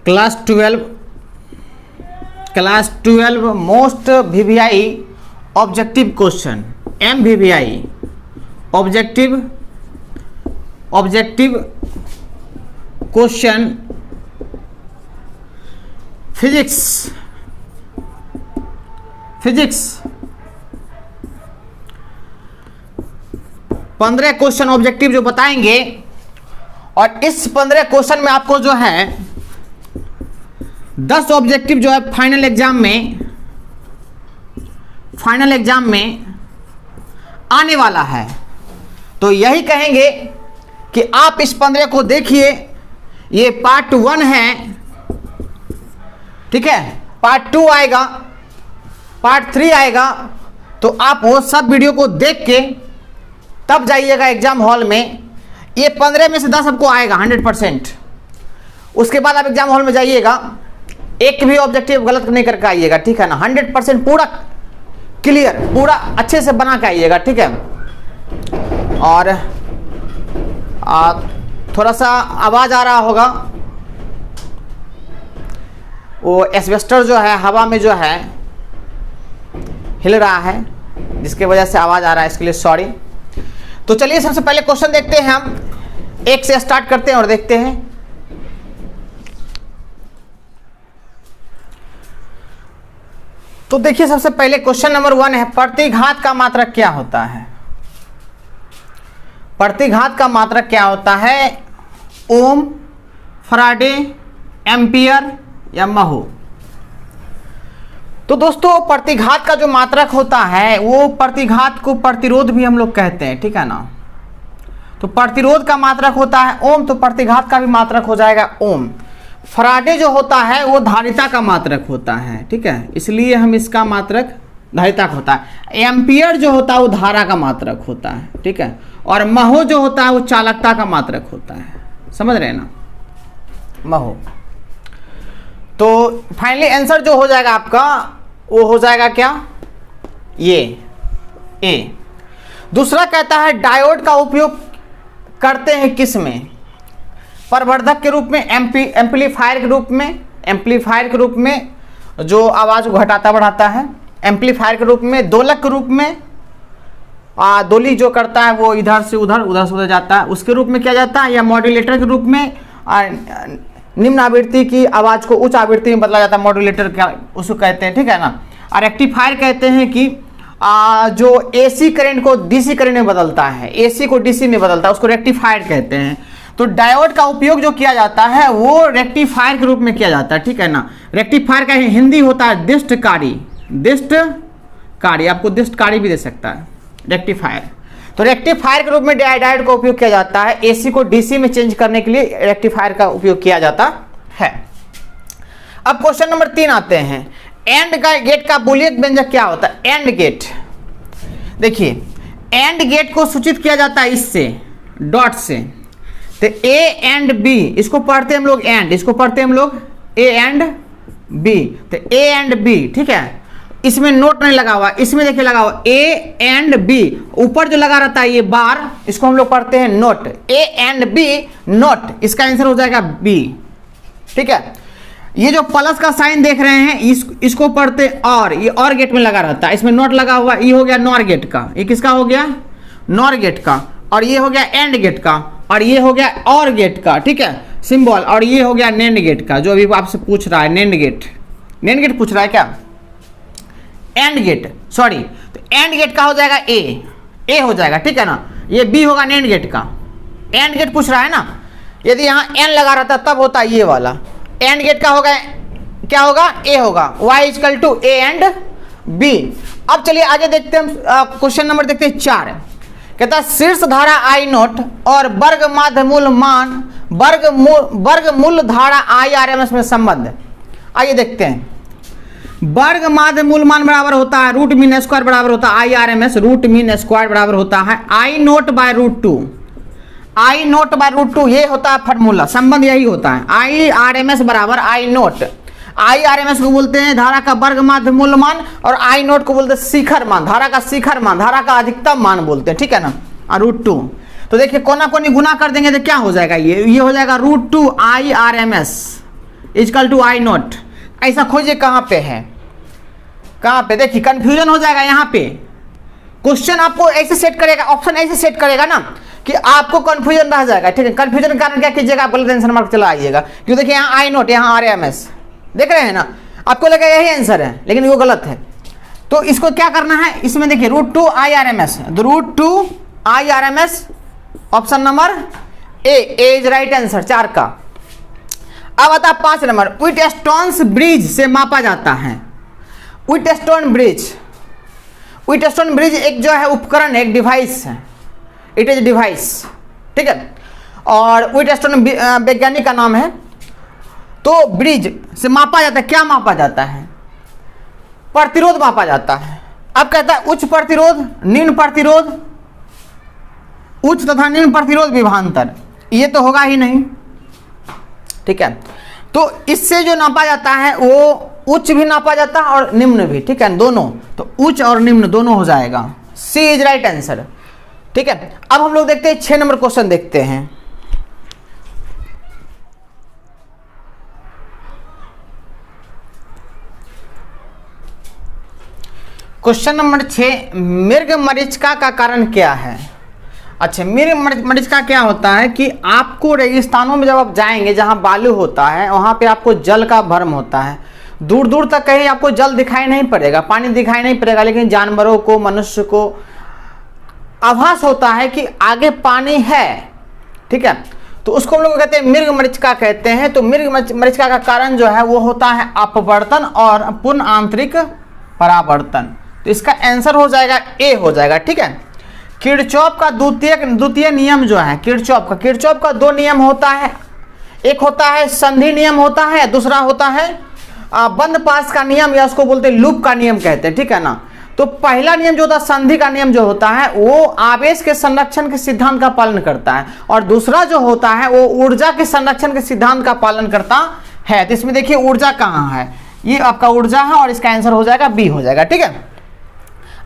Class 12 most VVI objective question, MVVI objective question physics 15 question objective जो बताएंगे, और इस 15 क्वेश्चन में आपको जो है 10 ऑब्जेक्टिव जो है फाइनल एग्जाम में आने वाला है। तो यही कहेंगे कि आप इस 15 को देखिए, ये पार्ट 1 है, ठीक है, पार्ट 2 आएगा, पार्ट 3 आएगा, तो आप वो सब वीडियो को देख के तब जाइएगा एग्जाम हॉल में। ये 15 में से 10 आपको आएगा 100%। उसके बाद आप एग्जाम हॉल में जाइएगा, एक भी ऑब्जेक्टिव गलत नहीं करके आइएगा, ठीक है ना। 100% पूरा क्लियर, पूरा अच्छे से बना के आइएगा, ठीक है। और थोड़ा सा आवाज आ रहा होगा, वो एस्बेस्टर जो है हवा में जो है हिल रहा है, जिसके वजह से आवाज आ रहा है, इसके लिए सॉरी। तो चलिए सबसे पहले क्वेश्चन देखते हैं, हम एक से स्टार्ट करते हैं और देखते हैं। तो देखिए सबसे पहले क्वेश्चन नंबर 1 है, प्रतिघात का मात्रक क्या होता है? प्रतिघात का मात्रक क्या होता है? ओम, फराडे, एम्पियर या महो? तो दोस्तों प्रतिघात का जो मात्रक होता है, वो प्रतिघात को प्रतिरोध भी हम लोग कहते हैं, ठीक है ना। तो प्रतिरोध का मात्रक होता है ओम, तो प्रतिघात का भी मात्रक हो जाएगा ओम। फराडे जो होता है वो धारिता का मात्रक होता है, ठीक है, इसलिए हम इसका मात्रक धारिता का होता है। एम्पियर जो होता है वो धारा का मात्रक होता है, ठीक है। और महो जो होता है वो चालकता का मात्रक होता है, समझ रहे हैं ना, महो। तो फाइनली आंसर जो हो जाएगा आपका वो हो जाएगा क्या? ये ए। दूसरा कहता है डायोड का उपयोग करते हैं किस में? प्रवर्धक के रूप में, एम्पलीफायर के रूप में जो आवाज को घटाता बढ़ाता है, एम्पलीफायर के रूप में, दोलक के रूप में, दोली जो करता है वो इधर से उधर जाता है, उसके रूप में किया जाता है, या मॉड्यूलेटर के रूप में निम्न आवृत्ति की आवाज को उच्च आवृत्ति में बदला जाता है, मॉड्यूलेटर का उसको कहते हैं, ठीक है ना। और रेक्टिफायर कहते हैं कि जो एसी करंट को डीसी करंट में बदलता है, एसी को डीसी में बदलता है, उसको रेक्टिफायर कहते हैं। तो डायोड का उपयोग जो किया जाता है वो रेक्टिफायर के रूप में किया जाता है, ठीक है ना। रेक्टिफायर का हिंदी होता है दिष्टकारी, आपको दिष्टकारी भी दे सकता है रेक्टिफायर। तो रेक्टिफायर के रूप में डायोड का उपयोग किया जाता है, एसी को डीसी में चेंज करने के लिए रेक्टिफायर का उपयोग किया जाता है। अब क्वेश्चन नंबर 3 आते हैं, एंड गेट का बूलियन व्यंजक क्या होता है? एंड गेट, देखिए एंड गेट को सूचित किया जाता है इससे, डॉट से। तो ए एंड बी, इसको पढ़ते हैं हम लोग एंड, इसको पढ़ते हैं हम लोग ए एंड बी। तो ए एंड बी, ठीक है, इसमें नोट नहीं लगा हुआ, इसमें देखिए लगा हुआ ए एंड बी, ऊपर जो लगा रहता है ये बार, इसको हम लोग पढ़ते हैं not, A and B not, इसका आंसर हो जाएगा बी, ठीक है। ये जो प्लस का साइन देख रहे हैं इसको पढ़ते और, ये और गेट में लगा रहता है, इसमें नोट लगा हुआ, ये हो गया नॉर गेट का, ये किसका हो गया? नॉर गेट का। और ये हो गया एंड गेट का, और ये हो गया और गेट का, ठीक है, सिंबल। और ये हो गया नैंड गेट का, जो अभी आपसे पूछ रहा है, नैंड गेट पूछ रहा है क्या? And gate, sorry. तो एंड गेट का हो जाएगा ए हो जाएगा, ठीक है ना। ये बी होगा नैंड गेट का, एंड गेट पूछ रहा है ना। यदि यहाँ एन लगा रहता तब होता ये वाला। एंड गेट का होगा क्या होगा? ए होगा, y equal to A and B. अब चलिए आगे देखते हैं, क्वेश्चन नंबर देखते हैं 4। कहता है शीर्ष धारा आई नोट और वर्ग माध्य मूल मान वर्ग मूल धारा आई आर एम एस में संबंध। आइए देखते हैं, वर्ग माध्य मूल मान बराबर होता है रूट मीन स्क्वायर बराबर होता है I R M S, root mean square बराबर होता है I naught by root 2, I naught by root 2, ये होता है फॉर्मूला, संबंध यही होता है। आई आर एम एस बराबर I naught, I R M S को बोलते हैं धारा का वर्ग माध्य मूल मान, और आई नोट को बोलते हैं शिखर मान, धारा का शिखर मान, धारा का अधिकतम मान बोलते हैं, ठीक है ना, और रूट 2। तो देखिए कोना कोनी गुना कर देंगे तो क्या हो जाएगा? ये हो जाएगा root 2 I R M S, equal to I naught. ऐसा खोजिए कहाँ पे है, कहाँ पे, देखिए कंफ्यूजन हो जाएगा यहाँ पे। क्वेश्चन आपको ऐसे सेट करेगा, ऑप्शन ऐसे सेट करेगा ना कि आपको कंफ्यूजन रह जाएगा। ठीक है, कंफ्यूजन के कारण क्या कीजिएगा, आप गलत आंसर मार्क चला आइएगा। क्यों, देखिए यहाँ आई नॉट, यहाँ RMS, देख रहे हैं ना, आपको लगा यही आंसर है लेकिन वो गलत है। तो इसको क्या करना है, इसमें देखिए √2 IRMS, √2 IRMS option number A is right answer 4 का। अब आता 5 नंबर, व्हीटस्टोन ब्रिज से मापा जाता है। व्हीटस्टोन ब्रिज, व्हीटस्टोन ब्रिज एक जो है उपकरण है, एक डिवाइस है, इट इज डिवाइस। ठीक है, और व्हीटस्टोन वैज्ञानिक का नाम है। तो ब्रिज से मापा जाता है, क्या मापा जाता है, प्रतिरोध मापा जाता है। अब कहता है उच्च प्रतिरोध, निम्न प्रतिरोध, उच्च तथा निम्न प्रतिरोध विभवांतर, ये तो होगा ही नहीं। ठीक है, तो इससे जो नापा जाता है वो उच्च भी नापा जाता है और निम्न भी। ठीक है, दोनों, तो उच्च और निम्न दोनों हो जाएगा, सी इज राइट आंसर। ठीक है, अब हम लोग देखते हैं 6 नंबर क्वेश्चन देखते हैं। क्वेश्चन नंबर 6, मृग मरीचिका का कारण क्या है। अच्छा, मृग मरीचिका क्या होता है कि आपको रेगिस्तानों में जब आप जाएंगे, जहां बालू होता है, वहां पे आपको जल का भ्रम होता है। दूर दूर तक कहीं आपको जल दिखाई नहीं पड़ेगा, पानी दिखाई नहीं पड़ेगा, लेकिन जानवरों को, मनुष्य को आभास होता है कि आगे पानी है। ठीक है, तो उसको हम लोग कहते हैं मृग मरीचिका कहते हैं। तो मृग मरीचिका का कारण जो है वो होता है अपवर्तन और पूर्ण आंतरिक परावर्तन। तो इसका आंसर हो जाएगा ए हो जाएगा। ठीक है, किरचॉफ का द्वितीय नियम जो है, किरचॉफ का 2 नियम होता है। एक होता है संधि नियम होता है, दूसरा होता है बंद पास का नियम, या उसको बोलते हैं लूप का नियम कहते हैं। ठीक है ना, तो पहला नियम जो होता है संधि का नियम जो होता है वो आवेश के संरक्षण के सिद्धांत का पालन करता है, और दूसरा जो होता है वो ऊर्जा के संरक्षण के सिद्धांत का पालन करता है। तो इसमें देखिए ऊर्जा कहाँ है, ये आपका ऊर्जा है और इसका आंसर हो जाएगा बी हो जाएगा। ठीक है,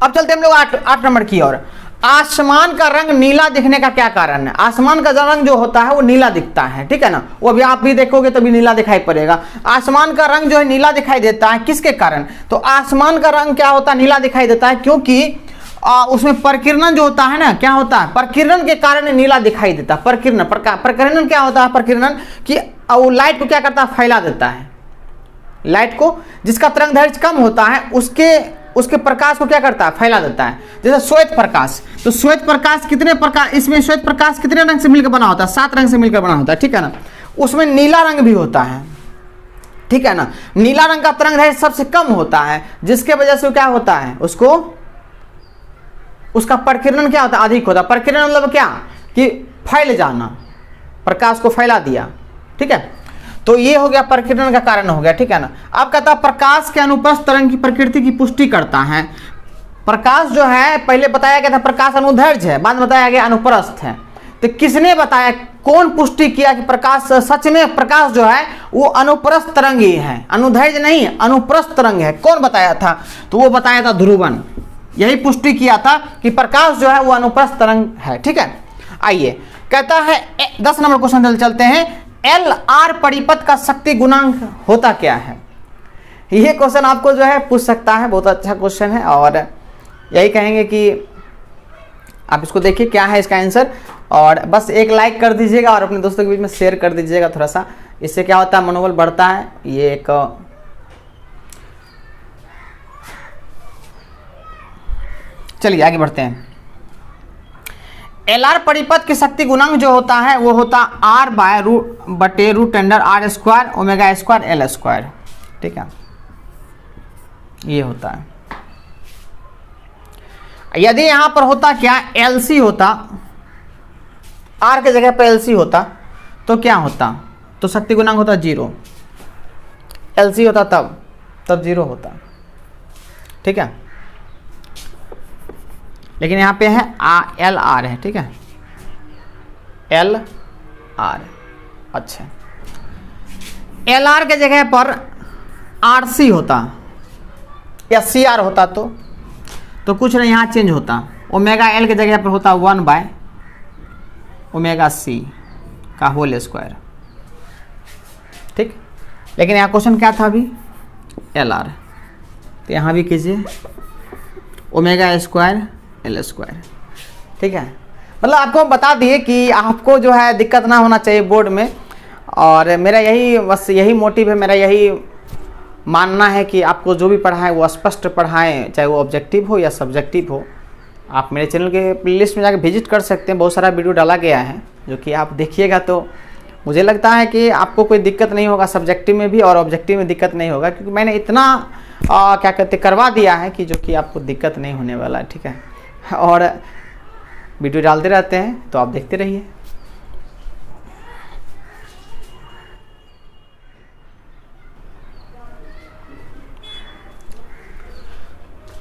अब चलते हम लोग 8 नंबर की ओर। आसमान का रंग नीला दिखने का क्या कारण है। आसमान का रंग जो होता है वो नीला दिखता है। ठीक है ना, वो अभी आप भी देखोगे तभी नीला दिखाई पड़ेगा। आसमान का रंग जो है नीला दिखाई देता है, किसके कारण, तो आसमान का रंग क्या होता है, नीला दिखाई देता है क्योंकि उसमें प्रकीर्णन जो होता है ना, क्या होता है, प्रकीर्णन के कारण नीला दिखाई देता है। प्रकीर्णन क्या होता है, प्रकीर्णन कि वो लाइट को क्या करता है, फैला देता है। लाइट को, जिसका तरंगदैर्घ्य कम होता है उसके प्रकाश को क्या करता है, फैला देता है। जैसे श्वेत प्रकाश, तो श्वेत प्रकाश कितने प्रकाश, इसमें श्वेत प्रकाश कितने रंग से मिलकर बना होता है, 7 रंग से मिलकर बना होता है। ठीक है ना, उसमें नीला रंग भी होता है। ठीक है ना, नीला रंग का तरंगदैर्घ्य सबसे कम होता है, जिसके वजह से क्या होता है, उसका प्रकीर्णन क्या होता है, अधिक होता है। प्रकीर्णन मतलब क्या, कि फैल जाना, प्रकाश को फैला दिया। ठीक है, तो ये हो गया प्रकीर्णन का कारण हो गया। ठीक है ना, अब कहता है प्रकाश के अनुप्रस्थ तरंग की प्रकृति की पुष्टि करता है। प्रकाश जो है पहले बताया गया था प्रकाश अनुदैर्घ्य है, बाद में बताया गया अनुप्रस्थ है। तो किसने बताया, कौन पुष्टि किया कि प्रकाश सच में प्रकाश जो है वो अनुप्रस्थ तरंग ही है, अनुदैर्घ्य नहीं, अनुप्रस्थ तरंग है। कौन बताया था, तो वो बताया था ध्रुवन। यही पुष्टि किया था कि प्रकाश जो है वो अनुप्रस्थ तरंग है। ठीक है, आइए कहता है 10 नंबर क्वेश्चन चलते हैं। LR परिपथ का शक्ति गुणांक होता क्या है। ये क्वेश्चन आपको जो है पूछ सकता है, बहुत अच्छा क्वेश्चन है, और यही कहेंगे कि आप इसको देखिए क्या है इसका आंसर, और बस एक लाइक कर दीजिएगा और अपने दोस्तों के बीच में शेयर कर दीजिएगा थोड़ा सा। इससे क्या होता है, मनोबल बढ़ता है। ये एक चलिए आगे बढ़ते हैं। LR परिपथ की शक्ति गुणांक जो होता है वो होता R बाय √√R² ओमेगा² L²। ठीक है, ये होता है। यदि यहां पर होता क्या, LC होता, R के जगह पर LC होता तो क्या होता, तो शक्ति गुणांक होता 0। LC होता तब 0 होता। ठीक है, लेकिन यहाँ पे है LR है। ठीक है, LR। अच्छा, LR के जगह पर RC होता या CR होता तो कुछ नहीं, यहाँ चेंज होता। ओमेगा L के जगह पर होता 1/ωc का होल स्क्वायर। ठीक, लेकिन यहाँ क्वेश्चन क्या था अभी, LR, तो यहाँ भी कीजिए ओमेगा स्क्वायर L स्क्वायर, ठीक है। मतलब आपको हम बता दिए कि आपको जो है दिक्कत ना होना चाहिए बोर्ड में, और मेरा यही बस यही मोटिव है, मेरा यही मानना है कि आपको जो भी पढ़ाएं वो स्पष्ट पढ़ाएं, चाहे वो ऑब्जेक्टिव हो या सब्जेक्टिव हो। आप मेरे चैनल के प्लेलिस्ट में जाकर विजिट कर सकते हैं, बहुत सारा वीडियो डाला गया है जो कि आप देखिएगा तो मुझे लगता है कि आपको कोई दिक्कत नहीं होगा, सब्जेक्टिव में भी और ऑब्जेक्टिव में दिक्कत नहीं होगा, क्योंकि मैंने इतना क्या कहते करवा दिया है कि जो कि आपको दिक्कत नहीं होने वाला है, ठीक है। और वीडियो डालते रहते हैं तो आप देखते रहिए।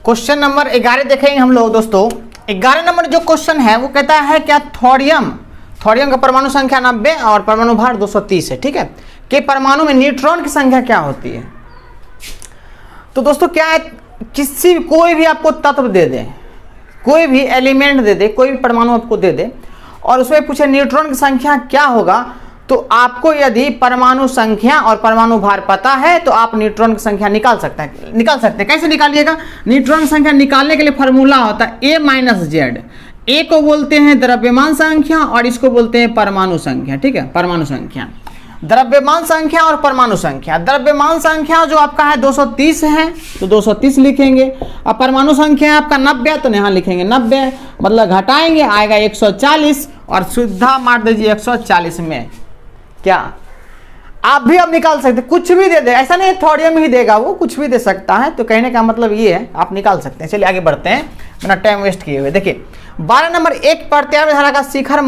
क्वेश्चन नंबर 11 देखेंगे हम लोग दोस्तों। 11 नंबर जो क्वेश्चन है वो कहता है क्या थोरियम का परमाणु संख्या 90 और परमाणु भार 230 है, ठीक है, कि परमाणु में न्यूट्रॉन की संख्या क्या होती है। तो दोस्तों क्या है, कोई भी आपको तत्व दे दे, कोई भी एलिमेंट दे दे, कोई भी परमाणु आपको दे दे और उसमें पूछे न्यूट्रॉन की संख्या क्या होगा, तो आपको यदि परमाणु संख्या और परमाणु भार पता है तो आप न्यूट्रॉन की संख्या निकाल सकते हैं। कैसे निकालिएगा, न्यूट्रॉन की संख्या निकालने के लिए फॉर्मूला होता है A-Z। ए को बोलते हैं द्रव्यमान संख्या और इसको बोलते हैं परमाणु संख्या, ठीक है, परमाणु संख्या, द्रव्यमान संख्या और परमाणु संख्या। द्रव्यमान संख्या जो आपका है 230 है तो 230 लिखेंगे, और परमाणु संख्या है आपका 90 तो यहाँ लिखेंगे 90, मतलब घटाएंगे आएगा 140 और सीधा मार दीजिए 140 में। क्या आप भी अब निकाल सकते, कुछ भी दे दे, ऐसा नहीं थोरियम ही देगा, वो कुछ भी दे सकता है। तो कहने का मतलब ये है आप निकाल सकते हैं। चलिए आगे बढ़ते हैं बिना टाइम वेस्ट किए हुए। देखिए 12 नंबर, एक प्रत्यावर्ती धारा का शिखर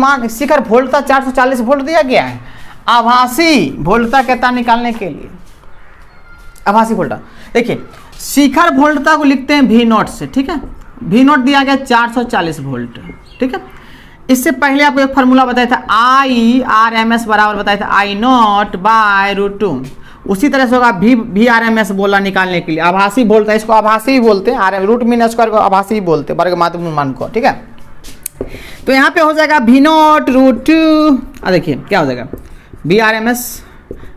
वोल्टता 440 वोल्ट दिया गया है। आभासी वोल्टता कहता निकालने के लिए, आभासी वोल्टता, देखिए शिखर वोल्टता को लिखते हैं V0 से, ठीक है, V0 दिया गया 440 वोल्ट, ठीक है। इससे पहले आपको एक फार्मूला बताया था IRMS बराबर बताया था I0/√2, उसी तरह से होगा VRMS बोला निकालने के लिए, आभासी वोल्टता, इसको आभासी ही बोलते हैं, रूट मीन स्क्वायर को आभासी ही बोलते हैं, वर्ग माध्य मान को, ठीक है। तो यहाँ पे हो जाएगा V0/√2, देखिए क्या हो जाएगा VRMS,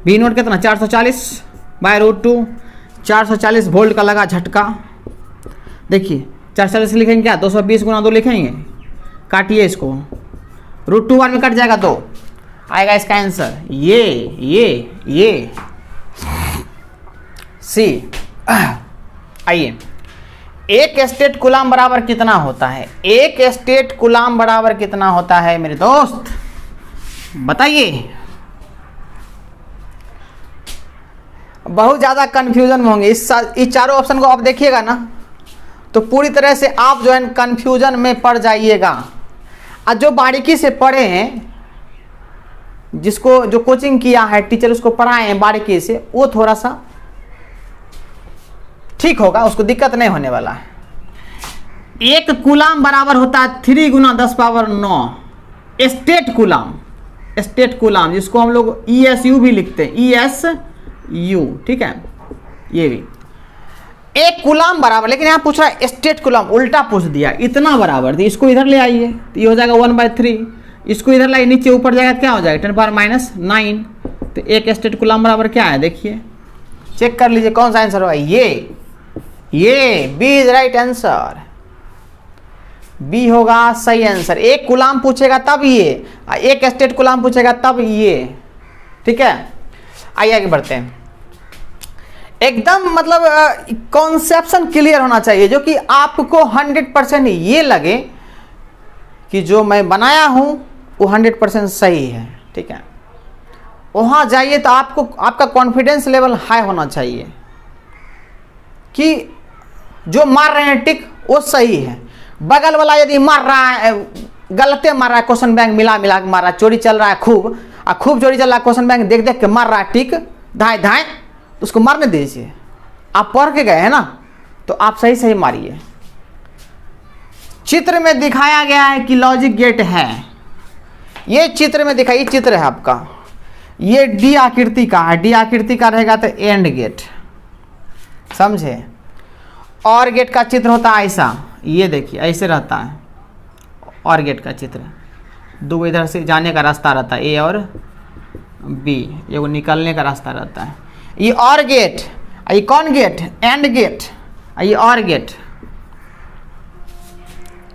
V0 कितना 440/√2, 440 वोल्ट का लगा झटका। देखिए 440 लिखेंगे क्या, 220 गुना 2 लिखेंगे, काटिए इसको, √2 बार में कट जाएगा तो आएगा इसका आंसर ये सी। आइए, एक स्टेट कूलाम बराबर कितना होता है, एक स्टेट कूलाम बराबर कितना होता है मेरे दोस्त, बताइए। बहुत ज़्यादा कन्फ्यूजन में होंगे इस चारों ऑप्शन को आप देखिएगा ना तो पूरी तरह से आप जो है कन्फ्यूजन में पड़ जाइएगा। और जो बारीकी से पढ़े हैं, जिसको जो कोचिंग किया है टीचर उसको पढ़ाए हैं बारीकी से, वो थोड़ा सा ठीक होगा, उसको दिक्कत नहीं होने वाला है। एक कूलाम बराबर होता है 3 × 10⁹ स्टेट कूलाम, जिसको हम लोग ESU भी लिखते हैं, ESU, ठीक है, ये भी एक कूलाम बराबर, लेकिन यहाँ पूछ रहा है स्टेट कूलाम, उल्टा पूछ दिया, इतना बराबर, तो इसको इधर ले आइए तो ये हो जाएगा 1/3, इसको इधर लाइए, नीचे ऊपर जाएगा क्या हो जाएगा 10⁻⁹। तो एक स्टेट कूलाम बराबर क्या है, देखिए चेक कर लीजिए कौन सा आंसर होगा, ये B is right answer, B होगा सही आंसर। एक कूलाम पूछेगा तब ये, एक स्टेट कूलाम पूछेगा तब ये, ठीक है। आइए आगे बढ़ते हैं। एकदम मतलब कॉन्सेप्शन क्लियर होना चाहिए, जो कि आपको 100% ये लगे कि जो मैं बनाया हूं वो 100% सही है, ठीक है। वहां जाइए तो आपका कॉन्फिडेंस लेवल हाई होना चाहिए कि जो मार रहे हैं टिक वो सही है। बगल वाला यदि मार रहा है, गलते मार रहा है, क्वेश्चन बैंक मिला के मार रहा है, चोरी चल रहा है खूब चोरी चल रहा है, क्वेश्चन बैंक देख के मार रहा है टिक धाए, उसको मारने दीजिए। आप पढ़ के गए हैं ना तो आप सही मारिए। चित्र में दिखाया गया है कि लॉजिक गेट है, ये चित्र में दिखाइए, चित्र है आपका, ये डी आकृति का है, डी आकृति का रहेगा तो एंड गेट, समझे। और गेट का चित्र होता है ऐसा, ये देखिए ऐसे रहता है और गेट का चित्र, दो इधर से जाने का रास्ता रहता है, ए और बी, ये वो निकलने का रास्ता रहता है। ये और गेट, ये कौन गेट, एंड गेट, ये और गेट,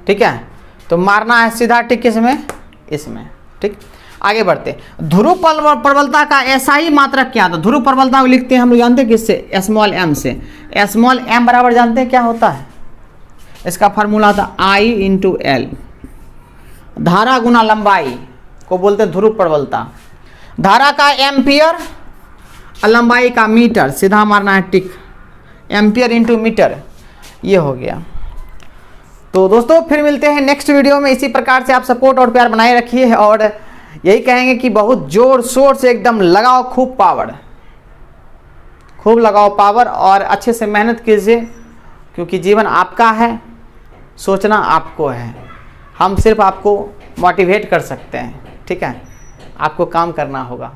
ठीक है। तो मारना है सीधा टिक किसमें, इसमें, ठीक। आगे बढ़ते, ध्रुव प्रबलता का ऐसा ही मात्रक क्या था। ध्रुव प्रबलता को लिखते हैं हम लोग जानते हैं किससे, स्मॉल एम से। स्मॉल एम बराबर जानते हैं क्या होता है, इसका फार्मूला था आई इंटू एल, धारा गुना लंबाई को बोलते हैं ध्रुव प्रबलता। धारा का एम्पियर, लंबाई का मीटर, सीधा मारना है टिक, एम्पियर इंटू मीटर, ये हो गया। तो दोस्तों फिर मिलते हैं नेक्स्ट वीडियो में। इसी प्रकार से आप सपोर्ट और प्यार बनाए रखिए और यही कहेंगे कि बहुत जोर शोर से एकदम लगाओ खूब पावर, खूब लगाओ पावर और अच्छे से मेहनत कीजिए, क्योंकि जीवन आपका है, सोचना आपको है। हम सिर्फ आपको मोटिवेट कर सकते हैं, ठीक है, आपको काम करना होगा।